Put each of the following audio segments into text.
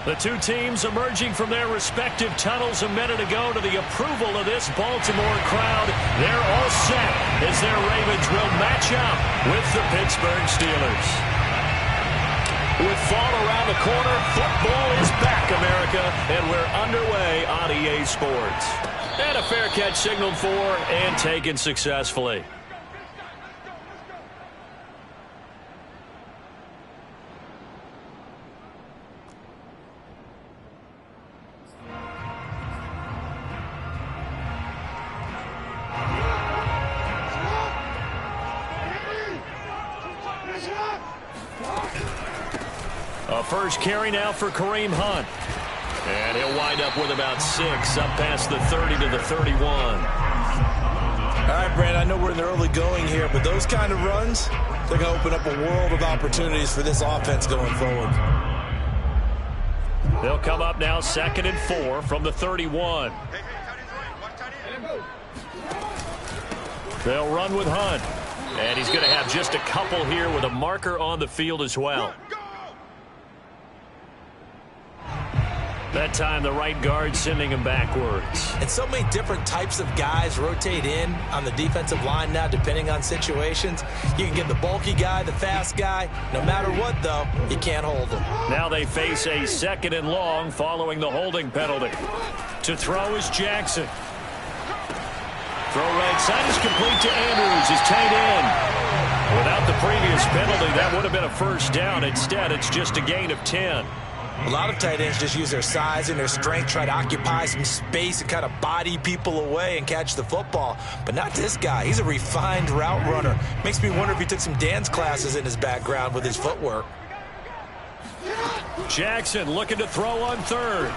The two teams emerging from their respective tunnels a minute ago to the approval of this Baltimore crowd. They're all set as their Ravens will match up with the Pittsburgh Steelers. With fall around the corner, football is back, America, and we're underway on EA Sports. And a fair catch signaled for and taken successfully. A first carry now for Kareem Hunt. And he'll wind up with about 6, up past the 30 to the 31. All right, Brandon, I know we're in the early going here, but those kind of runs, they're going to open up a world of opportunities for this offense going forward. They'll come up now 2nd and 4 from the 31. They'll run with Hunt. And he's going to have just a couple here with a marker on the field as well. That time the right guard sending him backwards. And so many different types of guys rotate in on the defensive line now depending on situations. You can get the bulky guy, the fast guy. No matter what, though, you can't hold him. Now they face a 2nd and long following the holding penalty. To throw is Jackson. Throw right side is complete to Andrews, his tight end. Without the previous penalty, that would have been a first down. Instead, it's just a gain of 10. A lot of tight ends just use their size and their strength, try to occupy some space and kind of body people away and catch the football. But not this guy. He's a refined route runner. Makes me wonder if he took some dance classes in his background with his footwork. Jackson looking to throw on 3rd.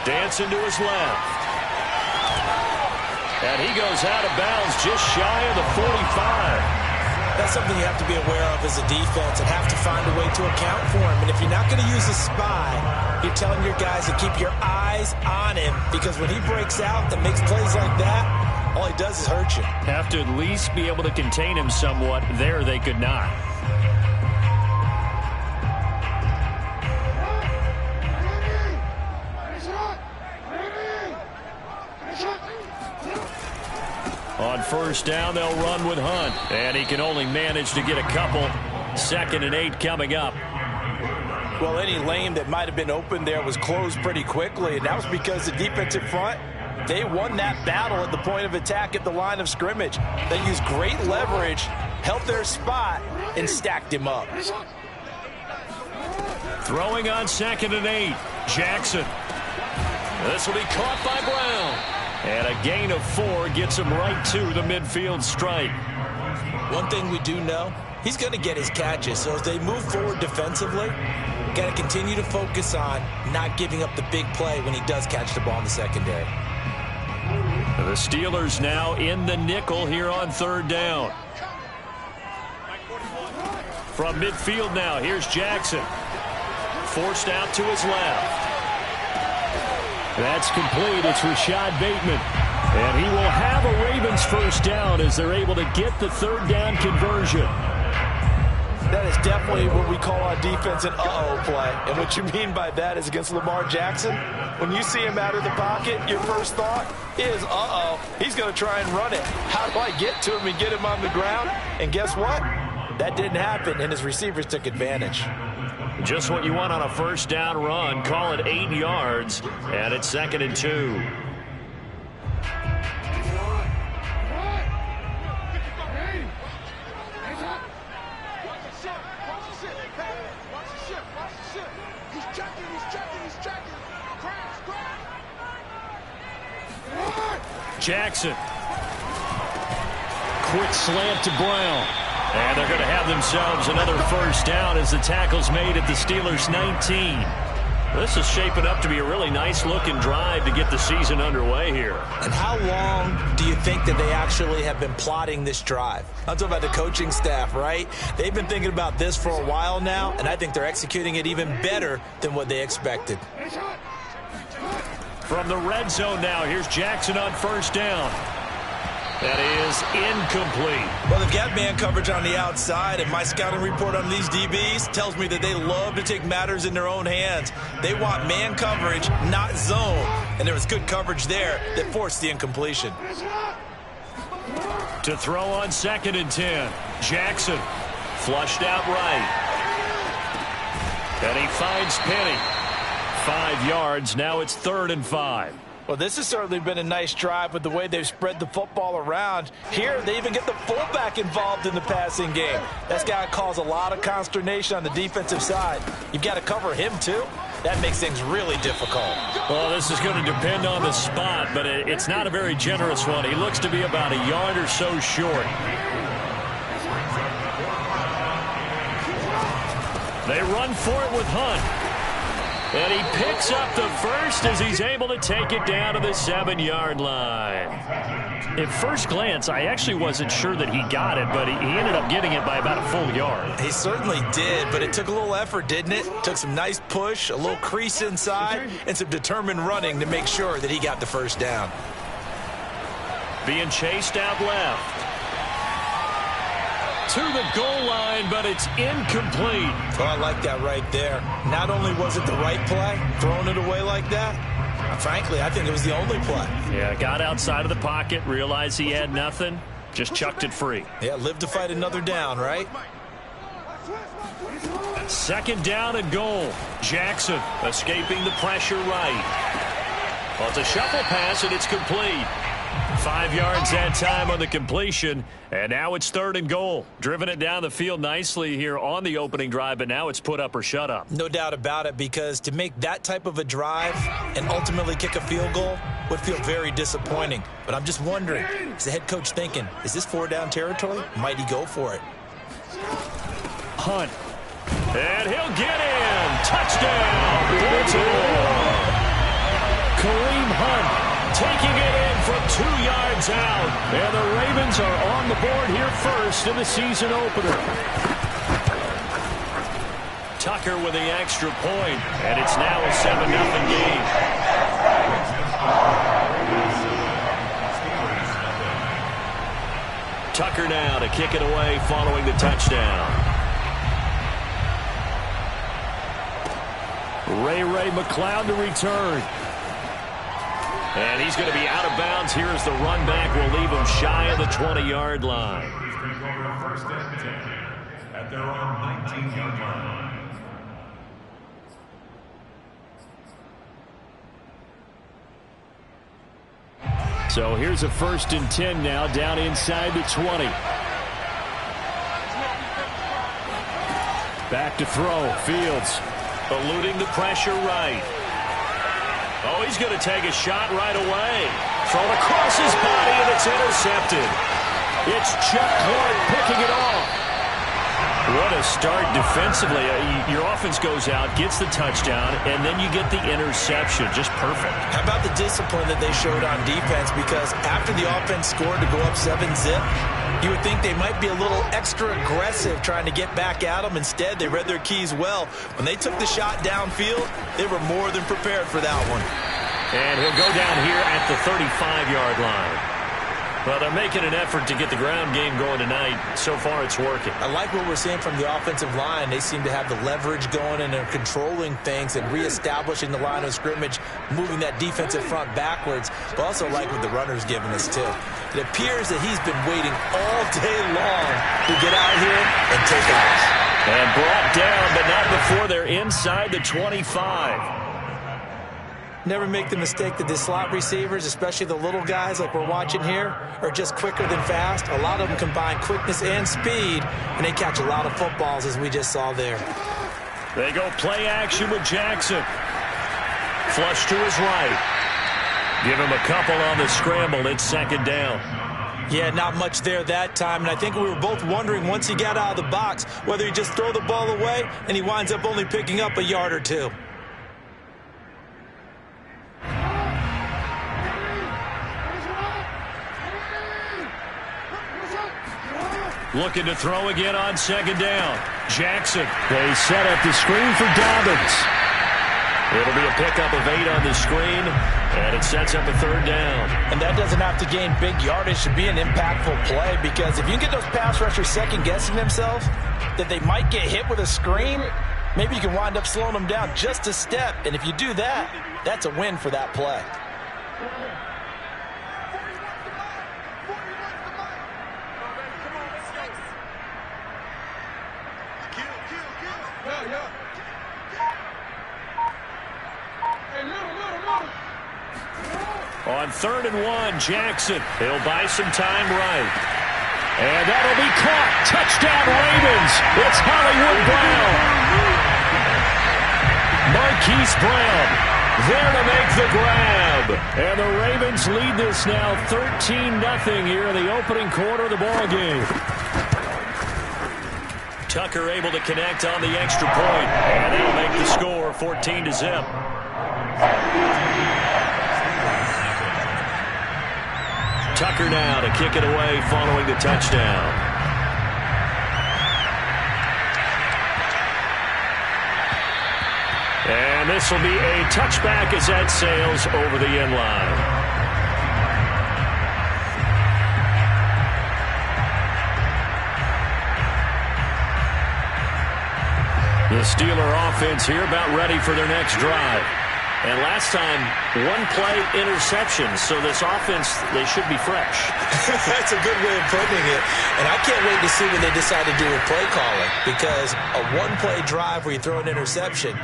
Dancing to his left. And he goes out of bounds just shy of the 45. That's something you have to be aware of as a defense and have to find a way to account for him. And if you're not going to use a spy, you're telling your guys to keep your eyes on him, because when he breaks out and makes plays like that, all he does is hurt you. Have to at least be able to contain him somewhat. There they could not. On first down, they'll run with Hunt. And he can only manage to get a couple. 2nd and 8 coming up. Well, any lane that might have been open there was closed pretty quickly, and that was because the defensive front, they won that battle at the point of attack at the line of scrimmage. They used great leverage, helped their spot, and stacked him up. Throwing on 2nd and 8. Jackson. This will be caught by Brown. And a gain of 4 gets him right to the midfield stripe. One thing we do know, he's going to get his catches. So as they move forward defensively, got to continue to focus on not giving up the big play when he does catch the ball in the secondary. The Steelers now in the nickel here on 3rd down. From midfield now, here's Jackson. Forced out to his left. That's complete. It's Rashad Bateman. And he will have a Ravens first down as they're able to get the 3rd down conversion. That is definitely what we call on defense an uh-oh play. And what you mean by that is against Lamar Jackson, when you see him out of the pocket, your first thought is, uh-oh, he's going to try and run it. How do I get to him and get him on the ground? And guess what? That didn't happen, and his receivers took advantage. Just what you want on a first down run. Call it 8 yards, and it's 2nd and 2. Jackson. Quick slant to Brown. And they're going to have themselves another first down as the tackle's made at the Steelers' 19. This is shaping up to be a really nice-looking drive to get the season underway here. And how long do you think that they actually have been plotting this drive? I'm talking about the coaching staff, right? They've been thinking about this for a while now, and I think they're executing it even better than what they expected. From the red zone now, here's Jackson on first down. That is incomplete. Well, they've got man coverage on the outside, and my scouting report on these DBs tells me that they love to take matters in their own hands. They want man coverage, not zone. And there was good coverage there that forced the incompletion. To throw on 2nd and 10. Jackson flushed out right. And he finds Penny. 5 yards. Now it's 3rd and 5. Well, this has certainly been a nice drive with the way they've spread the football around. Here, they even get the fullback involved in the passing game. That's got to cause a lot of consternation on the defensive side. You've got to cover him, too. That makes things really difficult. Well, this is going to depend on the spot, but it's not a very generous one. He looks to be about a yard or so short. They run for it with Hunt. And he picks up the first as he's able to take it down to the 7-yard line. At first glance, I actually wasn't sure that he got it, but he ended up getting it by about a full yard. He certainly did, but it took a little effort, didn't it? Took some nice push, a little crease inside, and some determined running to make sure that he got the first down. Being chased out left. To the goal line, but it's incomplete. Oh, I like that right there. Not only was it the right play, throwing it away like that, frankly, I think it was the only play. Yeah, got outside of the pocket, realized he had nothing, just chucked it free. Yeah, live to fight another down, right? 2nd down and goal. Jackson escaping the pressure right. Well, it's a shuffle pass, and it's complete. 5 yards that time on the completion, and now it's 3rd and goal. Driven it down the field nicely here on the opening drive, but now it's put up or shut up. No doubt about it, because to make that type of a drive and ultimately kick a field goal would feel very disappointing. But I'm just wondering, is the head coach thinking, is this 4-down territory? Might he go for it? Hunt. And he'll get in. Touchdown, Baltimore. Kareem Hunt taking it in from 2 yards out. And the Ravens are on the board here first in the season opener. Tucker with the extra point, and it's now a 7-0 game. Tucker now to kick it away following the touchdown. Ray McLeod to return. And he's going to be out of bounds here as the run back will leave him shy of the 20-yard line. First and 10 at their own 19-yard line. So here's a 1st and 10 now down inside the 20. Back to throw. Fields eluding the pressure right. Oh, he's going to take a shot right away. Thrown across his body, and it's intercepted. It's Chuck Clark picking it off. What a start defensively. Your offense goes out, gets the touchdown, and then you get the interception. Just perfect. How about the discipline that they showed on defense? Because after the offense scored to go up 7-zip, you would think they might be a little extra aggressive trying to get back at them. Instead, they read their keys well. When they took the shot downfield, they were more than prepared for that one. And he'll go down here at the 35-yard line. Well, they're making an effort to get the ground game going tonight. So far, it's working. I like what we're seeing from the offensive line. They seem to have the leverage going, and they're controlling things and reestablishing the line of scrimmage, moving that defensive front backwards. But also like what the runner's giving us, too. It appears that he's been waiting all day long to get out here and take off. And brought down, but not before they're inside the 25. Never make the mistake that the slot receivers, especially the little guys like we're watching here, are just quicker than fast. A lot of them combine quickness and speed, and they catch a lot of footballs, as we just saw there. They go play action with Jackson. Flush to his right. Give him a couple on the scramble. It's 2nd down. Yeah, not much there that time, and I think we were both wondering once he got out of the box whether he just throw the ball away, and he winds up only picking up a yard or two. Looking to throw again on 2nd down. Jackson. They set up the screen for Dobbins. It'll be a pickup of 8 on the screen, and it sets up a 3rd down. And that doesn't have to gain big yardage to be an impactful play, because if you can get those pass rushers second-guessing themselves that they might get hit with a screen, maybe you can wind up slowing them down just a step. And if you do that, that's a win for that play. On 3rd and 1, Jackson. He'll buy some time right. And that'll be caught. Touchdown, Ravens. It's Hollywood Brown. Marquise Brown there to make the grab. And the Ravens lead this now 13-0 here in the opening quarter of the ball game. Tucker able to connect on the extra point. And that'll make the score 14-0. Tucker now to kick it away following the touchdown. And this will be a touchback as that sails over the end line. The Steeler offense here about ready for their next drive. And last time, 1-play interception. So this offense, they should be fresh. That's a good way of putting it. And I can't wait to see what they decide to do with play calling. Because a 1-play drive where you throw an interception,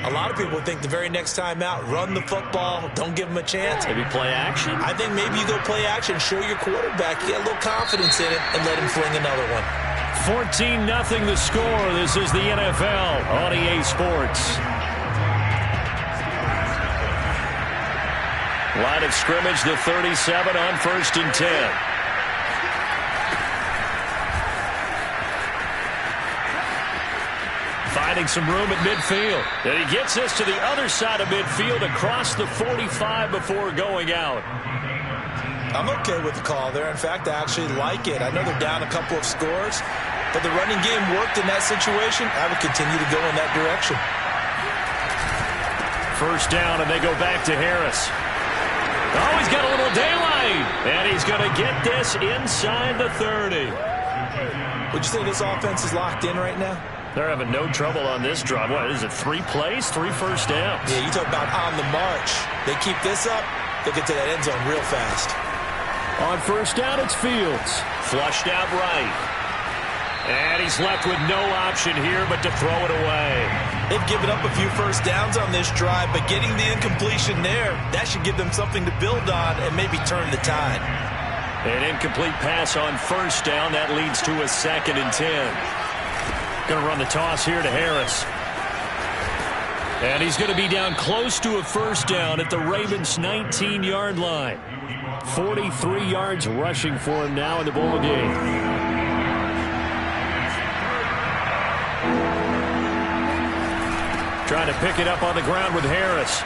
a lot of people think the very next time out, run the football, don't give them a chance. Maybe play action? I think maybe you go play action, show your quarterback, get a little confidence in it, and let him fling another one. 14-0 the score. This is the NFL on EA Sports. Line of scrimmage, the 37 on 1st and 10. Finding some room at midfield. And he gets this to the other side of midfield across the 45 before going out. I'm okay with the call there. In fact, I actually like it. I know they're down a couple of scores, but the running game worked in that situation. I would continue to go in that direction. 1st down, and they go back to Harris. Oh, he's got a little daylight, and he's going to get this inside the 30. Would you say this offense is locked in right now? They're having no trouble on this drive. What is it, 3 plays, 3 first downs? Yeah, you talk about on the march. They keep this up, they'll get to that end zone real fast. On 1st down, it's Fields. Flushed out right. And he's left with no option here but to throw it away. They've given up a few first downs on this drive, but getting the incompletion there, that should give them something to build on and maybe turn the tide. An incomplete pass on 1st down. That leads to a 2nd and 10. Going to run the toss here to Harris. And he's going to be down close to a 1st down at the Ravens' 19-yard line. 43 yards rushing for him now in the ball game. Trying to pick it up on the ground with Harris.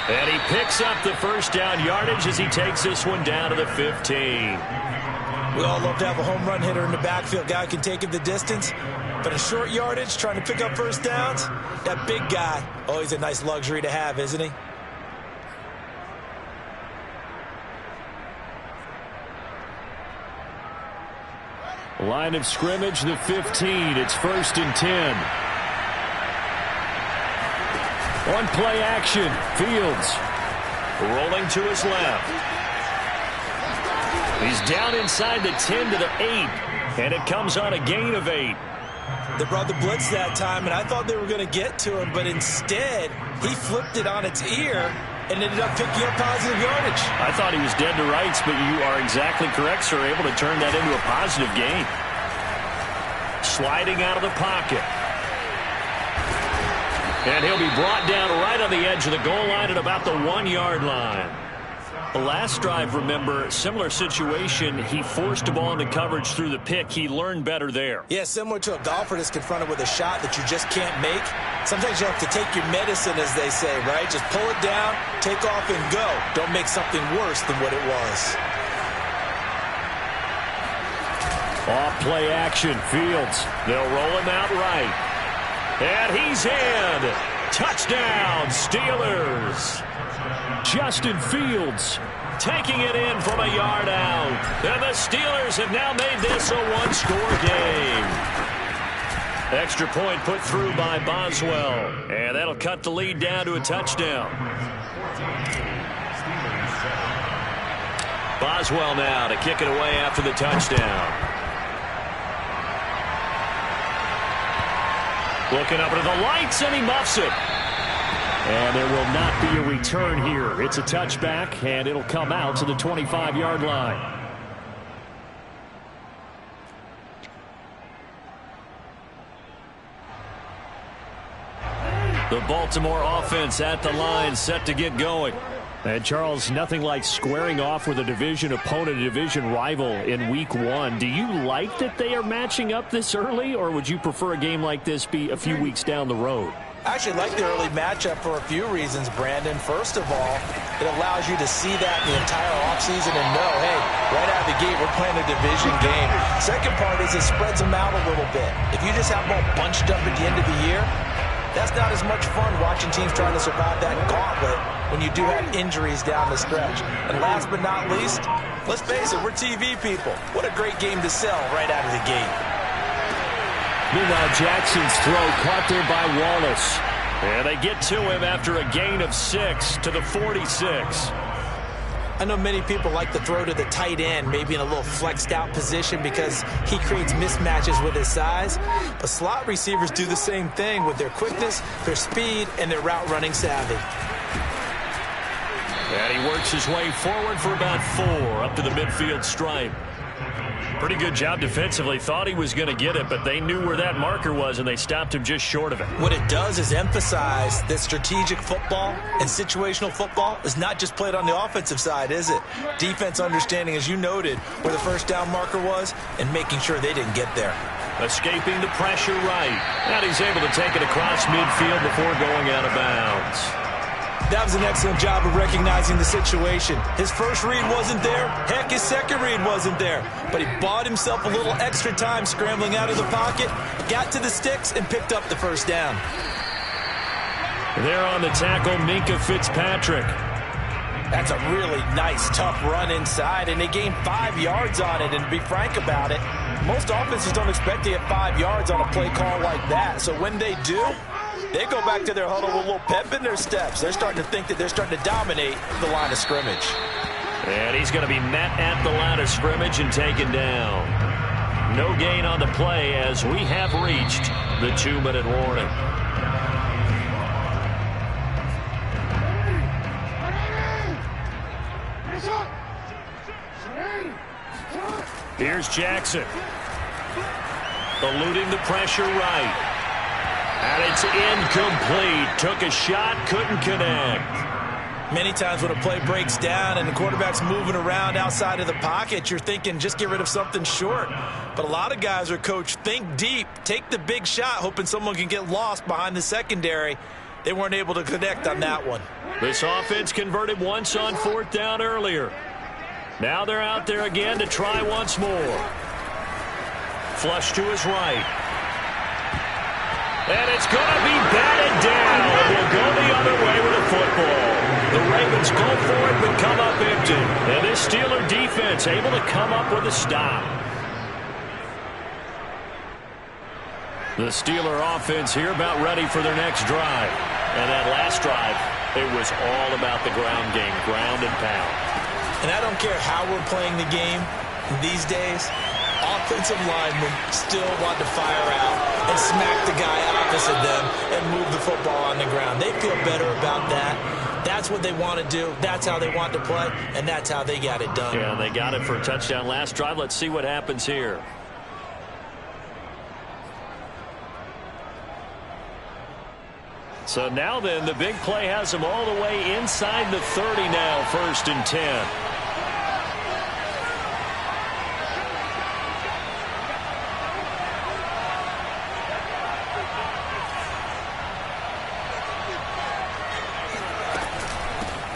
And he picks up the 1st down yardage as he takes this one down to the 15. We all love to have a home run hitter in the backfield. Guy can take it the distance. But a short yardage, trying to pick up 1st downs, that big guy, always a nice luxury to have, isn't he? Line of scrimmage, the 15. It's 1st and 10. On play action, Fields rolling to his left. He's down inside the 10 to the 8, and it comes on a gain of 8. They brought the blitz that time, and I thought they were going to get to him, but instead he flipped it on its ear and ended up picking up positive yardage. I thought he was dead to rights, but you are exactly correct, sir. Able to turn that into a positive gain. Sliding out of the pocket. And he'll be brought down right on the edge of the goal line at about the 1-yard line. The last drive, remember, similar situation. He forced a ball into coverage through the pick. He learned better there. Yeah, similar to a golfer that's confronted with a shot that you just can't make. Sometimes you have to take your medicine, as they say, right? Just pull it down, take off, and go. Don't make something worse than what it was. Off play action, Fields. They'll roll him out right. And he's in. Touchdown, Steelers. Justin Fields taking it in from a yard out. And the Steelers have now made this a one-score game. Extra point put through by Boswell. And that'll cut the lead down to a touchdown. Boswell now to kick it away after the touchdown. Looking up into the lights, and he muffs it. And there will not be a return here. It's a touchback, and it'll come out to the 25-yard line. The Baltimore offense at the line, set to get going. And, Charles, nothing like squaring off with a division opponent, a division rival in Week 1. Do you like that they are matching up this early, or would you prefer a game like this be a few weeks down the road? I actually like the early matchup for a few reasons, Brandon. First of all, it allows you to see that the entire offseason and know, hey, right out of the gate, we're playing a division game. Second part is it spreads them out a little bit. If you just have them all bunched up at the end of the year, that's not as much fun watching teams trying to survive that gauntlet when you do have injuries down the stretch. And last but not least, let's face it, we're TV people. What a great game to sell right out of the gate. Meanwhile, Jackson's throw caught there by Wallace. And they get to him after a gain of 6 to the 46. I know many people like to throw to the tight end, maybe in a little flexed out position because he creates mismatches with his size. But slot receivers do the same thing with their quickness, their speed, and their route running savvy. And he works his way forward for about 4 up to the midfield stripe. Pretty good job defensively. Thought he was going to get it, but they knew where that marker was, and they stopped him just short of it. What it does is emphasize that strategic football and situational football is not just played on the offensive side, is it? Defense understanding, as you noted, where the first down marker was and making sure they didn't get there. Escaping the pressure right. And he's able to take it across midfield before going out of bounds. That was an excellent job of recognizing the situation. His first read wasn't there. Heck, his second read wasn't there. But he bought himself a little extra time scrambling out of the pocket, got to the sticks, and picked up the first down. There on the tackle, Minkah Fitzpatrick. That's a really nice, tough run inside, and they gained 5 yards on it. And to be frank about it, most offenses don't expect to get 5 yards on a play call like that. So when they do, they go back to their huddle with a little pep in their steps. They're starting to think that they're starting to dominate the line of scrimmage. And he's going to be met at the line of scrimmage and taken down. No gain on the play as we have reached the 2-minute warning. Here's Jackson. Eluding the pressure right. And it's incomplete. Took a shot, couldn't connect. Many times when a play breaks down and the quarterback's moving around outside of the pocket, you're thinking just get rid of something short. But a lot of guys are coached, think deep, take the big shot, hoping someone can get lost behind the secondary. They weren't able to connect on that one. This offense converted once on 4th down earlier. Now they're out there again to try once more. Flush to his right. And it's going to be batted down. We'll go the other way with the football. The Ravens go for it but come up empty. And this Steeler defense able to come up with a stop. The Steeler offense here about ready for their next drive. And that last drive, it was all about the ground game, ground and pound. And I don't care how we're playing the game these days, offensive linemen still want to fire out and smack the guy opposite them and move the football on the ground. They feel better about that. That's what they want to do. That's how they want to play, and that's how they got it done. Yeah, they got it for a touchdown last drive. Let's see what happens here. So now then, the big play has them all the way inside the 30 now, 1st and 10.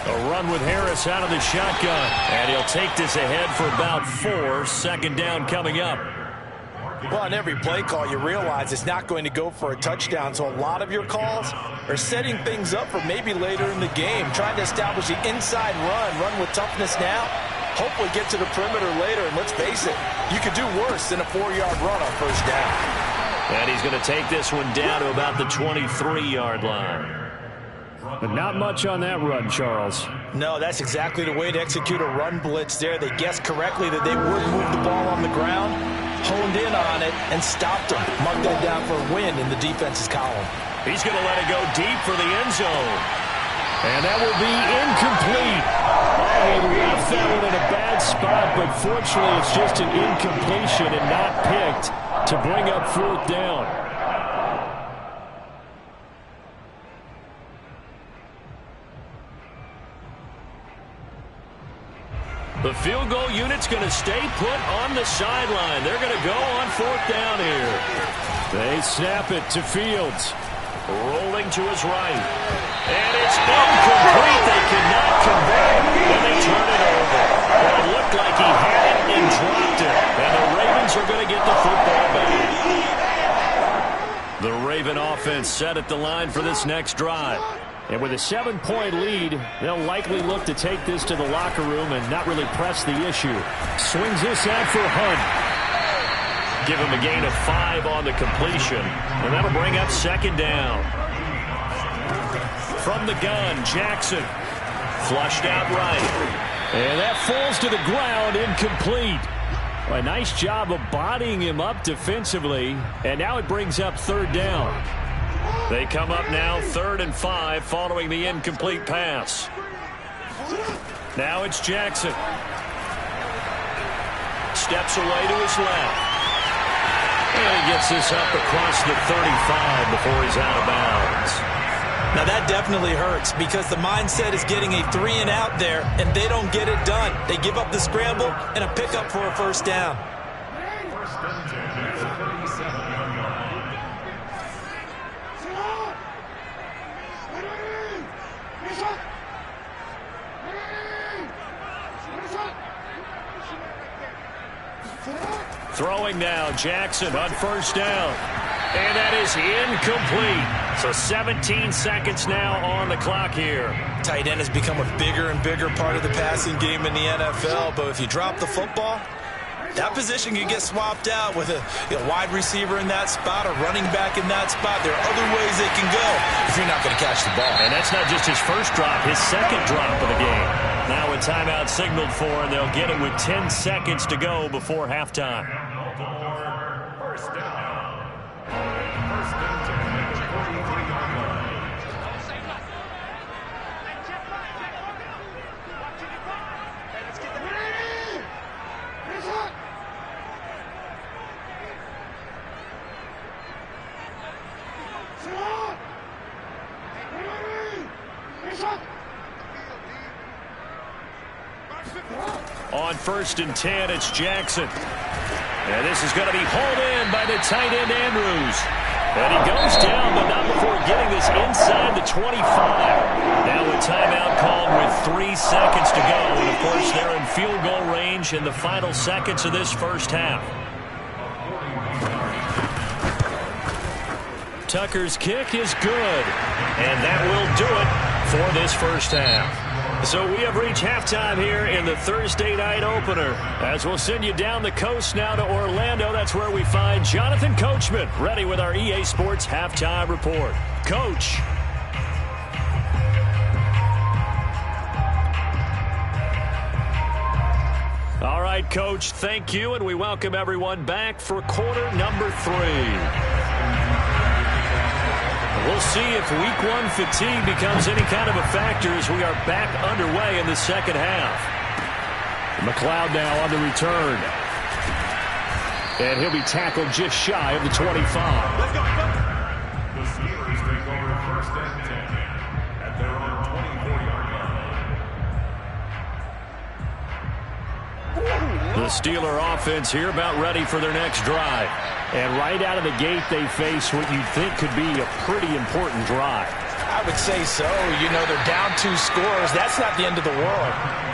A run with Harris out of the shotgun. And he'll take this ahead for about 4. 2nd down coming up. Well, on every play call, you realize it's not going to go for a touchdown, so a lot of your calls are setting things up for maybe later in the game, trying to establish the inside run with toughness now, hopefully get to the perimeter later, and let's face it, you could do worse than a 4-yard run on first down. And he's going to take this one down to about the 23-yard line. But not much on that run, Charles. No, that's exactly the way to execute a run blitz there. They guessed correctly that they would move the ball on the ground, honed in on it, and stopped them. Marked that down for a win in the defense's column. He's going to let it go deep for the end zone. And that will be incomplete. Oh, he left that one in a bad spot, but fortunately it's just an incompletion and not picked to bring up fourth down. The field goal unit's going to stay put on the sideline. They're going to go on fourth down here. They snap it to Fields. Rolling to his right. And it's incomplete. They cannot convert it, and they turn it over. Well, it looked like he had it and dropped it. And the Ravens are going to get the football back. The Raven offense set at the line for this next drive. And with a 7-point lead, they'll likely look to take this to the locker room and not really press the issue. Swings this out for Hunt. Give him a gain of 5 on the completion, and that'll bring up second down. From the gun, Jackson. Flushed out right. And that falls to the ground, incomplete. Well, a nice job of bodying him up defensively, and now it brings up third down. They come up now 3rd and 5 following the incomplete pass. Now it's Jackson. Steps away to his left. And he gets this up across the 35 before he's out of bounds. Now that definitely hurts because the mindset is getting a 3-and-out there, and they don't get it done. They give up the scramble and a pickup for a first down. Throwing now, Jackson on first down. And that is incomplete. So 17 seconds now on the clock here. Tight end has become a bigger and bigger part of the passing game in the NFL, but if you drop the football, that position can get swapped out with a wide receiver in that spot, a running back in that spot. There are other ways they can go if you're not going to catch the ball. And that's not just his first drop, his second drop of the game. Now a timeout signaled for, and they'll get it with 10 seconds to go before halftime. First down. On 1st and 10, it's Jackson. And this is going to be hauled in by the tight end, Andrews. And he goes down, but not before getting this inside the 25. Now a timeout called with 3 seconds to go. And, of course, they're in field goal range in the final seconds of this first half. Tucker's kick is good. And that will do it for this first half. So we have reached halftime here in the Thursday night opener. As we'll send you down the coast now to Orlando, that's where we find Jonathan Coachman ready with our EA Sports halftime report. Coach. All right, Coach, thank you, and we welcome everyone back for quarter number 3. We'll see if week 1 fatigue becomes any kind of a factor as we are back underway in the second half. McLeod now on the return. And he'll be tackled just shy of the 25. Let's go. The Steelers take over 1st and 10 at their own 24-yard line. The Steeler offense here about ready for their next drive. And right out of the gate, they face what you'd think could be a pretty important drive. I would say so. You know, they're down 2 scores. That's not the end of the world.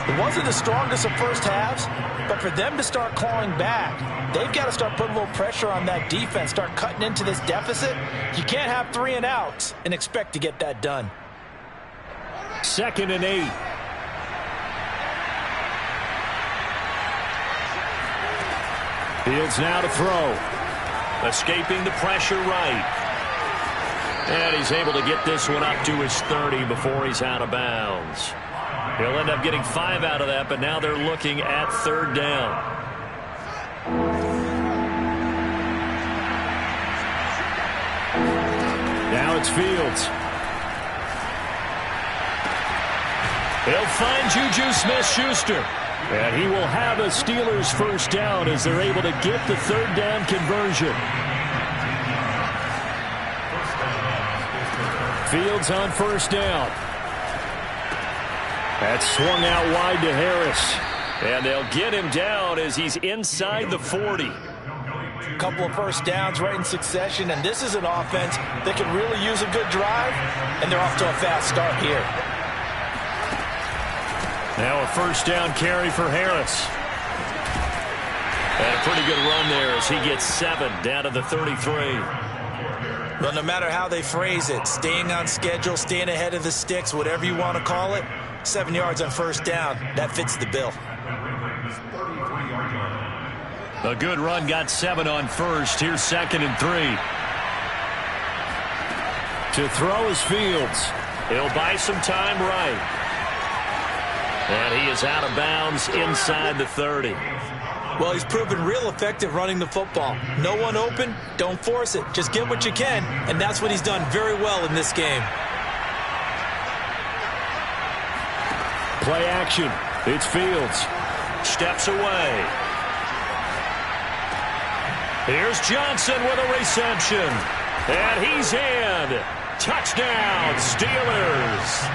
It wasn't the strongest of first halves, but for them to start clawing back, they've got to start putting a little pressure on that defense, start cutting into this deficit. You can't have 3 and outs and expect to get that done. 2nd and 8. Fields now to throw. Escaping the pressure right. And he's able to get this one up to his 30 before he's out of bounds. He'll end up getting 5 out of that, but now they're looking at 3rd down. Now it's Fields. He'll find Juju Smith-Schuster. And he will have a Steelers 1st down as they're able to get the 3rd down conversion. Fields on 1st down. That's swung out wide to Harris. And they'll get him down as he's inside the 40. Couple of 1st downs right in succession, and this is an offense that can really use a good drive, and they're off to a fast start here. Now a 1st down carry for Harris. And a pretty good run there as he gets 7 down to the 33. Well, no matter how they phrase it, staying on schedule, staying ahead of the sticks, whatever you want to call it, 7 yards on 1st down, that fits the bill. A good run, got 7 on 1st. Here's 2nd and 3. To throw is Fields. He'll buy some time right. And he is out of bounds inside the 30. Well, he's proven real effective running the football. No one open, don't force it. Just get what you can, and that's what he's done very well in this game. Play action. It's Fields. Steps away. Here's Johnson with a reception. And he's in. Touchdown, Steelers.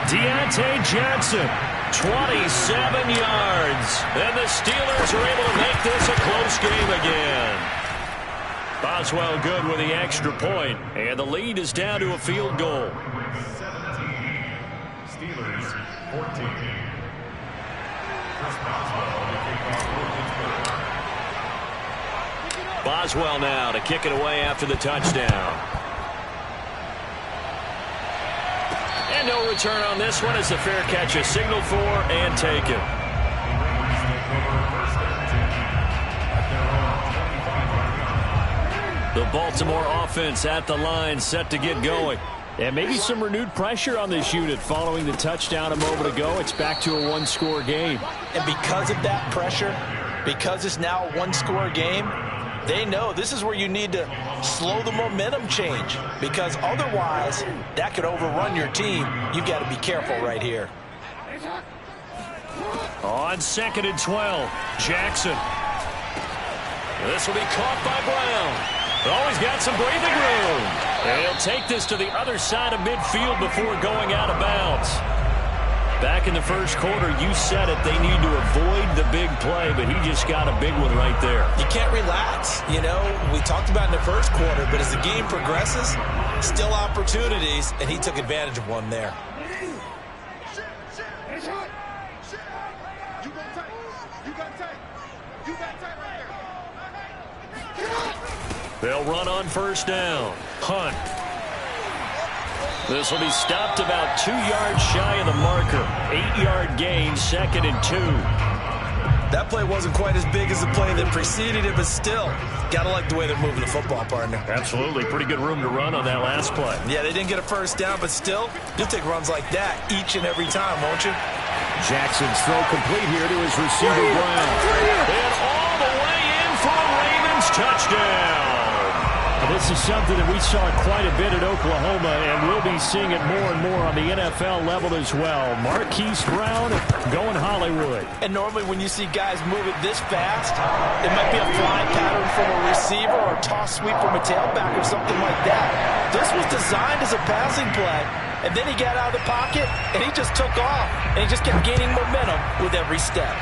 Deontay Johnson, 27 yards. And the Steelers are able to make this a close game again. Boswell good with the extra point, and the lead is down to a field goal. 17. Steelers 14. Chris Boswell to kick off for Pittsburgh. Boswell now to kick it away after the touchdown. And no return on this one as the fair catch is signaled for and taken. The Baltimore offense at the line set to get going. And maybe some renewed pressure on this unit following the touchdown a moment ago. It's back to a one-score game. And because of that pressure, because it's now a one-score game, they know this is where you need to slow the momentum change, because otherwise that could overrun your team. You've got to be careful right here. On 2nd and 12, Jackson. This will be caught by Brown. Oh, he's got some breathing room. And he'll take this to the other side of midfield before going out of bounds. Back in the first quarter, you said it, they need to avoid the big play, but he just got a big one right there. You can't relax. You know, we talked about in the first quarter, but as the game progresses, still opportunities, and he took advantage of one there. They'll run on 1st down. Hunt. This will be stopped about 2 yards shy of the marker. 8-yard gain, 2nd and 2. That play wasn't quite as big as the play that preceded it, but still, gotta like the way they're moving the football, partner. Absolutely. Pretty good room to run on that last play. Yeah, they didn't get a 1st down, but still, you'll take runs like that each and every time, won't you? Jackson's throw complete here to his receiver, Brown. And all the way in for a Ravens touchdown. This is something that we saw quite a bit at Oklahoma, and we'll be seeing it more and more on the NFL level as well. Marquise Brown going Hollywood. And normally when you see guys move it this fast, it might be a fly pattern from a receiver or a toss sweep from a tailback or something like that. This was designed as a passing play, and then he got out of the pocket, and he just took off, and he just kept gaining momentum with every step.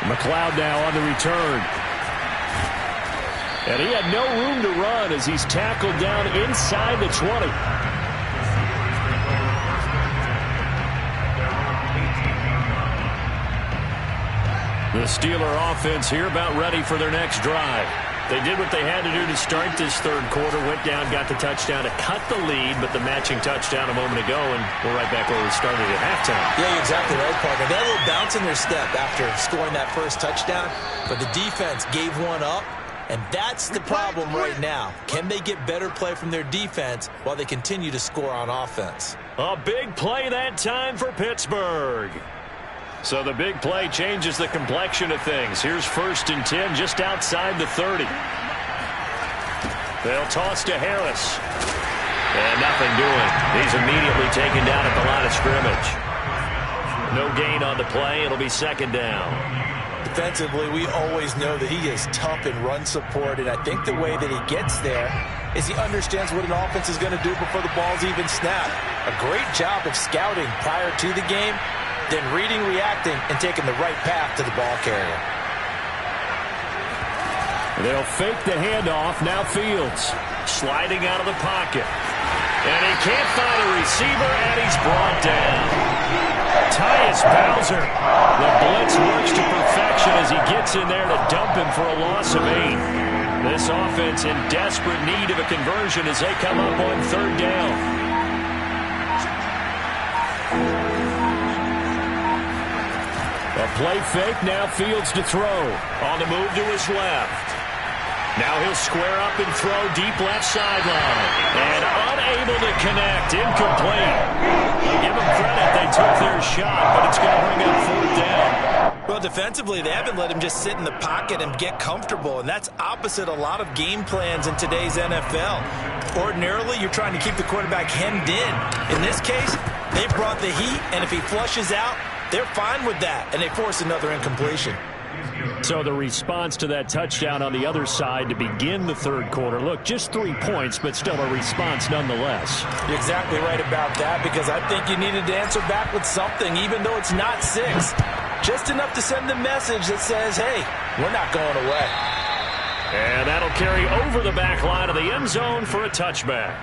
McLeod now on the return. And he had no room to run as he's tackled down inside the 20. The Steeler offense here about ready for their next drive. They did what they had to do to start this third quarter, went down, got the touchdown to cut the lead, but the matching touchdown a moment ago, and we're right back where we started at halftime. Yeah, you're exactly right, partner. They had a little bounce in their step after scoring that first touchdown, but the defense gave one up, and that's the problem right now. Can they get better play from their defense while they continue to score on offense? A big play that time for Pittsburgh. So the big play changes the complexion of things. Here's 1st and 10 just outside the 30. They'll toss to Harris. And nothing doing. He's immediately taken down at the line of scrimmage. No gain on the play. It'll be 2nd down. Defensively, we always know that he is tough in run support, and I think the way that he gets there is he understands what an offense is going to do before the ball's even snapped. A great job of scouting prior to the game, then reading, reacting, and taking the right path to the ball carrier. They'll fake the handoff. Now Fields sliding out of the pocket. And he can't find a receiver, and he's brought down. Tyus Bowser. The blitz works to perfection as he gets in there to dump him for a loss of 8. This offense in desperate need of a conversion as they come up on 3rd down. A play fake, now Fields to throw. On the move to his left. Now he'll square up and throw deep left sideline. And unable to connect, incomplete. I'll give them credit, they took their shot, but it's going to bring up 4th down. Well, defensively, they haven't let him just sit in the pocket and get comfortable, and that's opposite a lot of game plans in today's NFL. Ordinarily, you're trying to keep the quarterback hemmed in. In this case, they brought the heat, and if he flushes out, they're fine with that, and they force another incompletion. So the response to that touchdown on the other side to begin the 3rd quarter. Look, just 3 points, but still a response nonetheless. You're exactly right about that, because I think you needed to answer back with something, even though it's not 6. Just enough to send the message that says, hey, we're not going away. And that'll carry over the back line of the end zone for a touchback.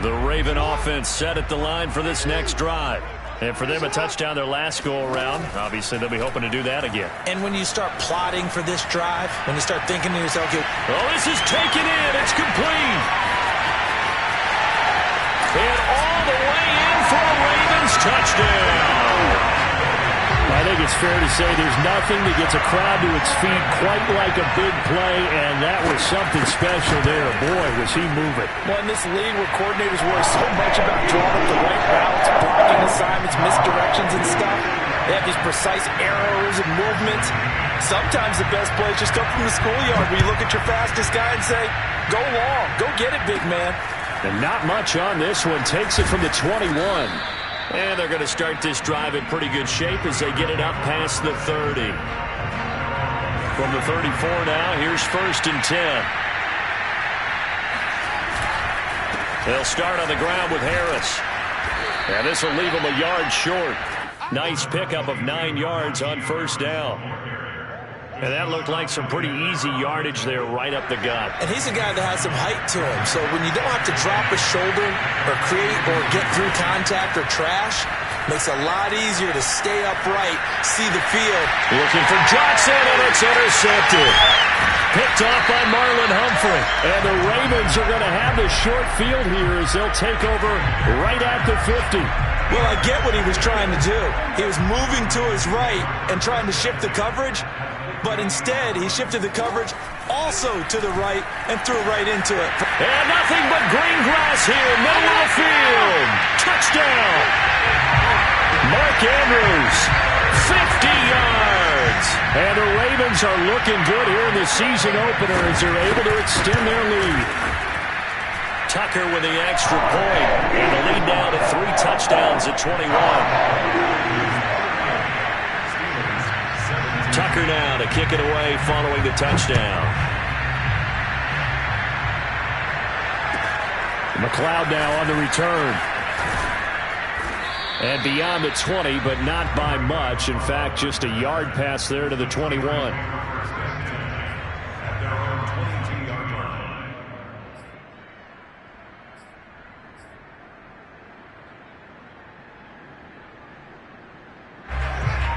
The Raven offense set at the line for this next drive. And for them, a touchdown their last go-around. Obviously, they'll be hoping to do that again. And when you start plotting for this drive, when you start thinking to yourself, okay, oh, this is taken in. It's complete. And all the way in for a Ravens touchdown. I think it's fair to say there's nothing that gets a crowd to its feet quite like a big play, and that was something special there. Boy, was he moving. Well, in this league where coordinators worry so much about drawing up the right routes, blocking assignments, misdirections and stuff, they have these precise arrows and movements. Sometimes the best plays just come from the schoolyard where you look at your fastest guy and say, go long, go get it, big man. And not much on this one. Takes it from the 21. And they're going to start this drive in pretty good shape as they get it up past the 30. From the 34 now, here's 1st and 10. They'll start on the ground with Harris. And this will leave them a yard short. Nice pickup of 9 yards on 1st down. And that looked like some pretty easy yardage there right up the gut. And he's a guy that has some height to him. So when you don't have to drop a shoulder or create or get through contact or trash, makes it a lot easier to stay upright, see the field. Looking for Johnson, and it's intercepted. Picked off by Marlon Humphrey. And the Ravens are going to have the short field here as they'll take over right at the 50. Well, I get what he was trying to do. He was moving to his right and trying to shift the coverage. But instead, he shifted the coverage also to the right and threw right into it. And nothing but green grass here, middle of the field. Touchdown. Mark Andrews, 50 yards. And the Ravens are looking good here in the season opener as they're able to extend their lead. Tucker with the extra point. And the lead down to 3 touchdowns at 21. Tucker now to kick it away following the touchdown. McLeod now on the return. And beyond the 20, but not by much. In fact, just a yard pass there to the 21.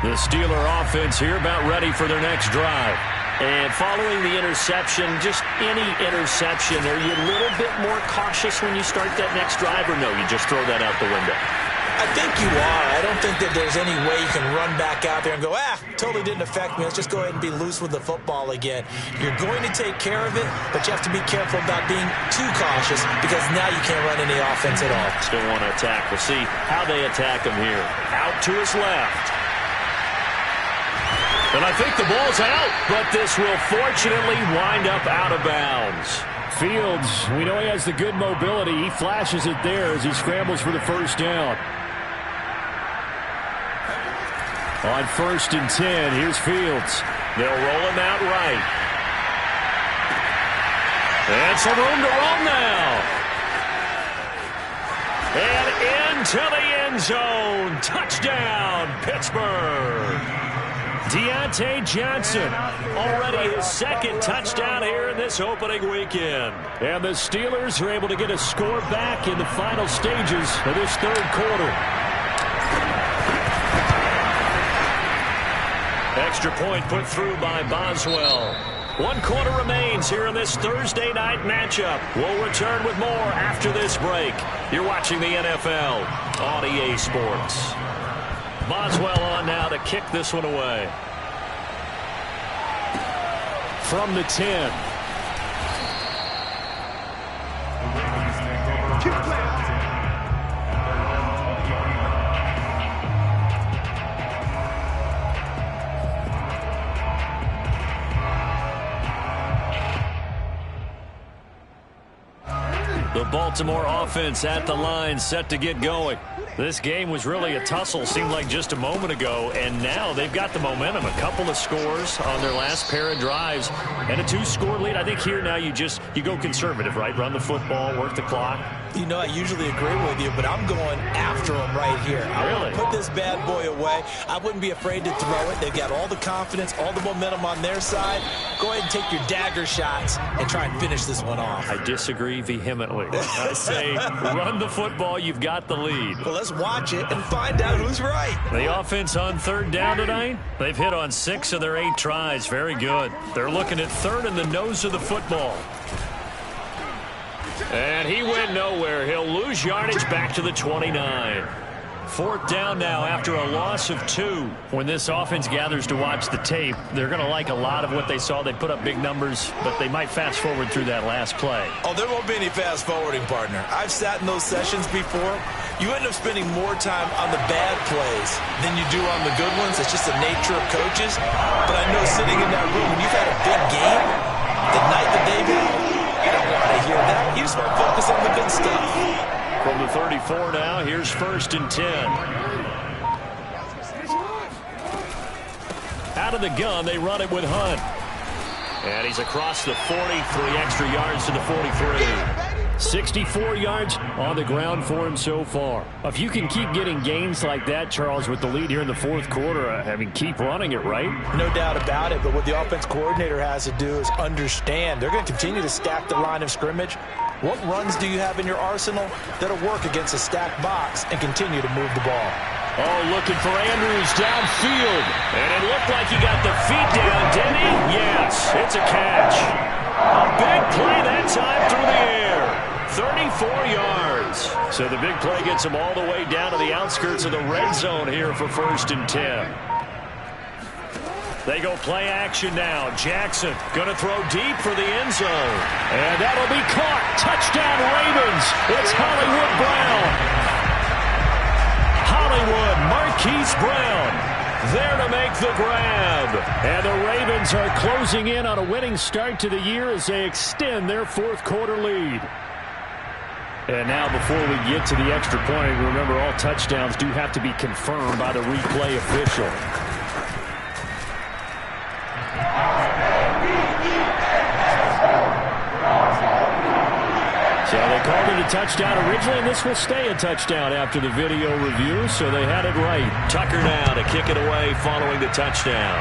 The Steeler offense here about ready for their next drive. And following the interception, just any interception, are you a little bit more cautious when you start that next drive, or no, you just throw that out the window? I think you are. I don't think that there's any way you can run back out there and go, totally didn't affect me. Let's just go ahead and be loose with the football again. You're going to take care of it, but you have to be careful about being too cautious because now you can't run any offense at all. Still want to attack. We'll see how they attack him here. Out to his left. And I think the ball's out, but this will fortunately wind up out of bounds. Fields, we know he has the good mobility. He flashes it there as he scrambles for the first down. On 1st and 10, here's Fields. They'll roll him out right. And some room to roam now. And into the end zone. Touchdown, Pittsburgh. Deontay Johnson, already his second touchdown here in this opening weekend. And the Steelers are able to get a score back in the final stages of this third quarter. Extra point put through by Boswell. 1 quarter remains here in this Thursday night matchup. We'll return with more after this break. You're watching the NFL on EA Sports. Boswell on now to kick this one away. From the 10. The Baltimore offense at the line, set to get going. This game was really a tussle, seemed like just a moment ago, and now they've got the momentum. A couple of scores on their last pair of drives, and a 2-score lead. I think here now you go conservative, right? Run the football, work the clock. You know, I usually agree with you, but I'm going after them right here. I want to put this bad boy away. I wouldn't be afraid to throw it. They've got all the confidence, all the momentum on their side. Go ahead and take your dagger shots and try and finish this one off. I disagree vehemently. I say run the football. You've got the lead. Well, let's watch it and find out who's right. The offense on 3rd down tonight, they've hit on 6 of their 8 tries. Very good. They're looking at 3rd in the nose of the football. And he went nowhere. He'll lose yardage back to the 29. 4th down now after a loss of 2. When this offense gathers to watch the tape, they're going to like a lot of what they saw. They put up big numbers, but they might fast forward through that last play. Oh, there won't be any fast forwarding, partner. I've sat in those sessions before. You end up spending more time on the bad plays than you do on the good ones. It's just the nature of coaches. But I know sitting in that room, when you've had a big game, the night that they've had, you don't want to hear that. You just want to focus on the good stuff. From the 34 now, here's 1st and 10. Out of the gun, they run it with Hunt. And he's across the 40, 3 extra yards to the 43. 64 yards on the ground for him so far. If you can keep getting gains like that, Charles, with the lead here in the 4th quarter, I mean, keep running it, right? No doubt about it, but what the offense coordinator has to do is understand. They're going to continue to stack the line of scrimmage. What runs do you have in your arsenal that'll work against a stacked box and continue to move the ball? Oh, looking for Andrews downfield. And it looked like he got the feet down, didn't he? Yes, it's a catch. A big play that time through the air. 34 yards. So the big play gets him all the way down to the outskirts of the red zone here for 1st and 10. They go play action now. Jackson going to throw deep for the end zone. And that'll be caught. Touchdown Ravens. It's Hollywood Brown. Hollywood Marquise Brown there to make the grab. And the Ravens are closing in on a winning start to the year as they extend their 4th quarter lead. And now before we get to the extra point, remember all touchdowns do have to be confirmed by the replay official. So they called it a touchdown originally, and this will stay a touchdown after the video review, so they had it right. Tucker now to kick it away following the touchdown.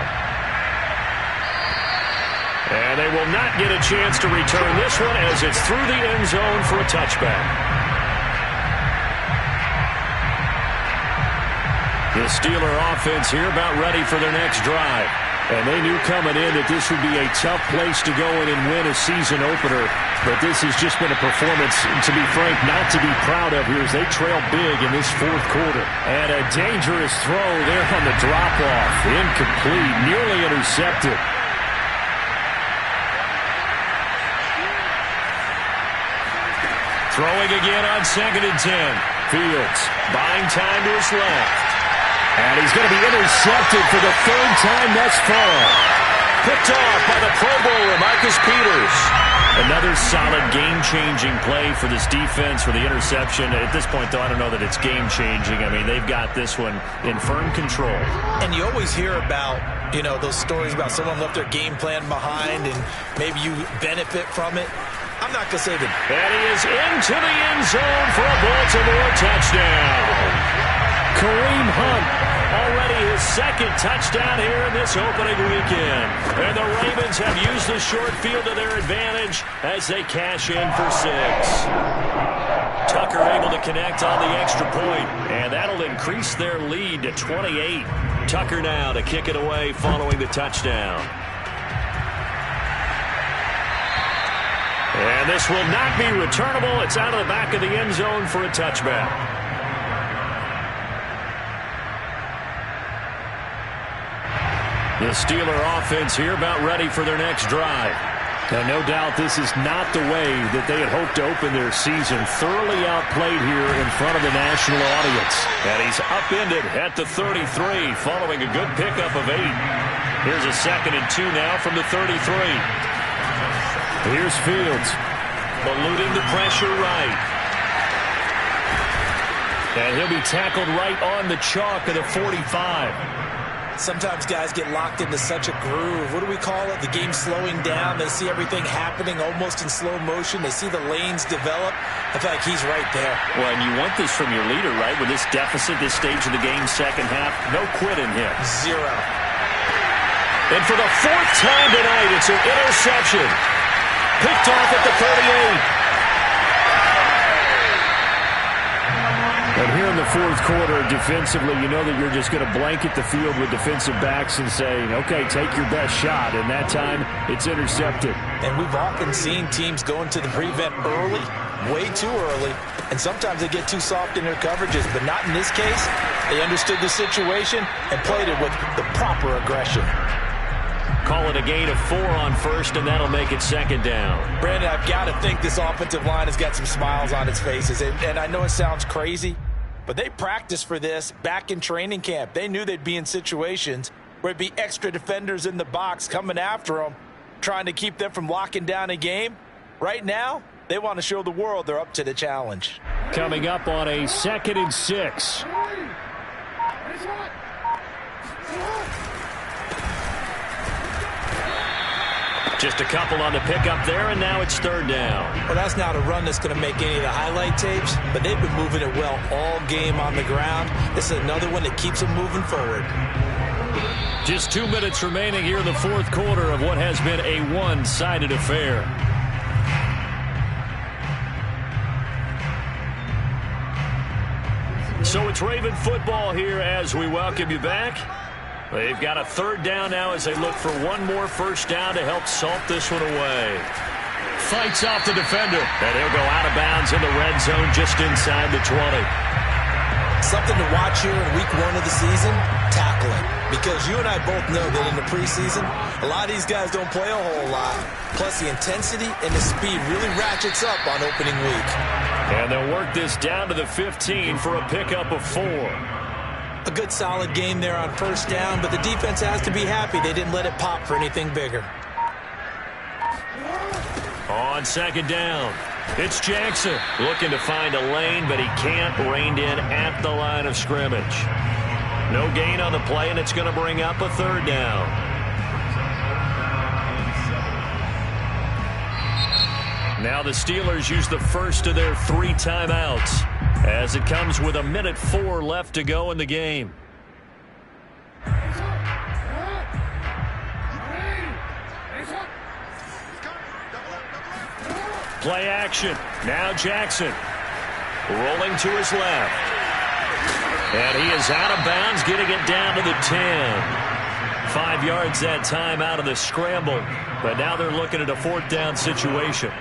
And they will not get a chance to return this one as it's through the end zone for a touchback. The Steeler offense here about ready for their next drive. And they knew coming in that this would be a tough place to go in and win a season opener. But this has just been a performance, to be frank, not to be proud of here as they trail big in this fourth quarter. And a dangerous throw there on the drop-off. Incomplete, nearly intercepted. Throwing again on 2nd and 10. Fields buying time to his left. And he's going to be intercepted for the 3rd time thus far. Picked off by the Pro Bowler, Marcus Peters. Another solid game-changing play for this defense for the interception. At this point, though, I don't know that it's game-changing. I mean, they've got this one in firm control. And you always hear about, you know, those stories about someone left their game plan behind and maybe you benefit from it. I'm not going to say that. And he is into the end zone for a Baltimore touchdown. Kareem Hunt, already his 2nd touchdown here in this opening weekend. And the Ravens have used the short field to their advantage as they cash in for 6. Tucker able to connect on the extra point, and that'll increase their lead to 28. Tucker now to kick it away following the touchdown. And this will not be returnable. It's out of the back of the end zone for a touchback. The Steeler offense here about ready for their next drive. And no doubt this is not the way that they had hoped to open their season. Thoroughly outplayed here in front of the national audience. And he's upended at the 33 following a good pickup of 8. Here's a 2nd and 2 now from the 33. Here's Fields. Eluding the pressure right. And he'll be tackled right on the chalk of the 45. Sometimes guys get locked into such a groove. What do we call it? The game slowing down. They see everything happening almost in slow motion. They see the lanes develop. I feel like he's right there. Well, and you want this from your leader, right? With this deficit, this stage of the game, second half, no quitting him. 0. And for the 4th time tonight, it's an interception. Picked off at the 38. And here in the fourth quarter, defensively, you know that you're just going to blanket the field with defensive backs and say, okay, take your best shot. And that time, it's intercepted. And we've often seen teams go into the prevent early, way too early, and sometimes they get too soft in their coverages, but not in this case. They understood the situation and played it with the proper aggression. Call it a gain of 4 on 1st, and that'll make it 2nd down. Brandon, I've got to think this offensive line has got some smiles on its faces, and I know it sounds crazy, but they practiced for this back in training camp. They knew they'd be in situations where it'd be extra defenders in the box coming after them, trying to keep them from locking down a game. Right now, they want to show the world they're up to the challenge. Coming up on a 2nd and 6. Just a couple on the pickup there, and now it's 3rd down. Well, that's not a run that's going to make any of the highlight tapes, but they've been moving it well all game on the ground. This is another one that keeps them moving forward. Just 2 minutes remaining here in the fourth quarter of what has been a one-sided affair. So it's Raven football here as we welcome you back. They've got a 3rd down now as they look for one more 1st down to help salt this one away. Fights off the defender, and he'll go out of bounds in the red zone just inside the 20. Something to watch here in week 1 of the season, tackling. Because you and I both know that in the preseason, a lot of these guys don't play a whole lot. Plus the intensity and the speed really ratchets up on opening week. And they'll work this down to the 15 for a pickup of 4. A good solid game there on 1st down, but the defense has to be happy they didn't let it pop for anything bigger. On 2nd down, it's Jackson looking to find a lane, but he can't. Reined in at the line of scrimmage. No gain on the play, and it's going to bring up a 3rd down. Now the Steelers use the first of their 3 timeouts as it comes with 1:04 left to go in the game. Play action. Now Jackson rolling to his left. And he is out of bounds, getting it down to the 10. 5 yards that time out of the scramble. But now they're looking at a 4th down situation.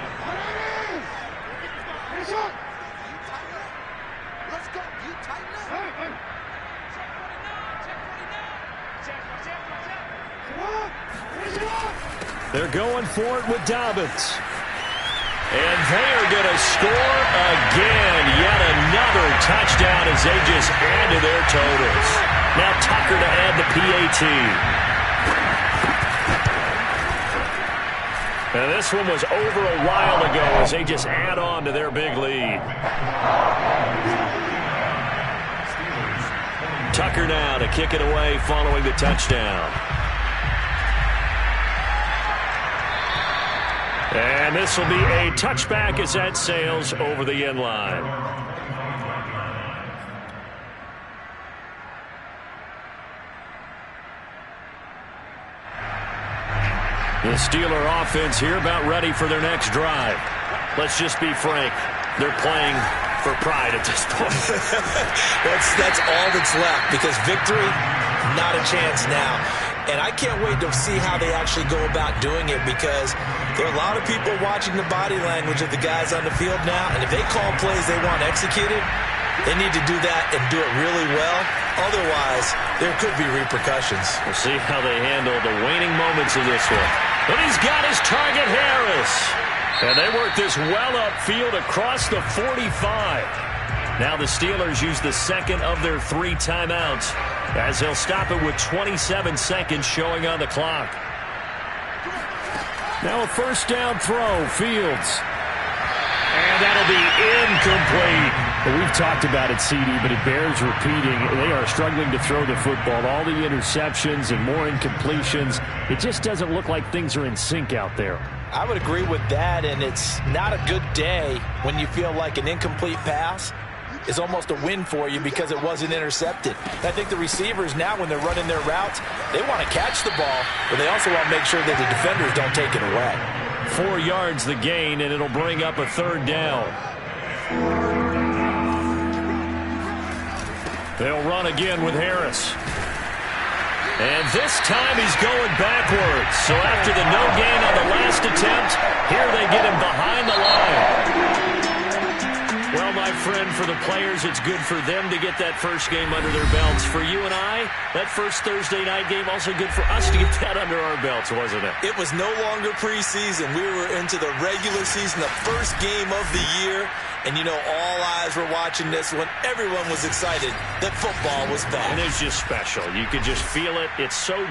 They're going for it with Dobbins. And they are going to score again. Yet another touchdown as they just add to their totals. Now Tucker to add the PAT. And this one was over a while ago as they just add on to their big lead. Tucker now to kick it away following the touchdown. And this will be a touchback as that sails over the end line. The Steeler offense here about ready for their next drive. Let's just be frank. They're playing for pride at this point. That's all that's left, because victory, not a chance now. And I can't wait to see how they actually go about doing it, because there are a lot of people watching the body language of the guys on the field now, and if they call plays they want executed, they need to do that and do it really well. Otherwise, there could be repercussions. We'll see how they handle the waning moments of this one. But he's got his target, Harris. And they work this well upfield across the 45. Now the Steelers use the second of their 3 timeouts as they'll stop it with 27 seconds showing on the clock. Now a first down throw, Fields. And that'll be incomplete. Well, we've talked about it, CD, but it bears repeating. They are struggling to throw the football. All the interceptions and more incompletions. It just doesn't look like things are in sync out there. I would agree with that, and it's not a good day when you feel like an incomplete pass is almost a win for you because it wasn't intercepted. I think the receivers now, when they're running their routes, they want to catch the ball, but they also want to make sure that the defenders don't take it away. 4 yards the gain, and it'll bring up a 3rd down. They'll run again with Harris. And this time he's going backwards. So after the no gain on the last attempt, here they get him behind the line. Well, my friend, for the players, it's good for them to get that first game under their belts. For you and I, that first Thursday night game, also good for us to get that under our belts, wasn't it? It was no longer preseason. We were into the regular season, the first game of the year. And, you know, all eyes were watching this when everyone was excited that football was back. And it's just special. You could just feel it. It's so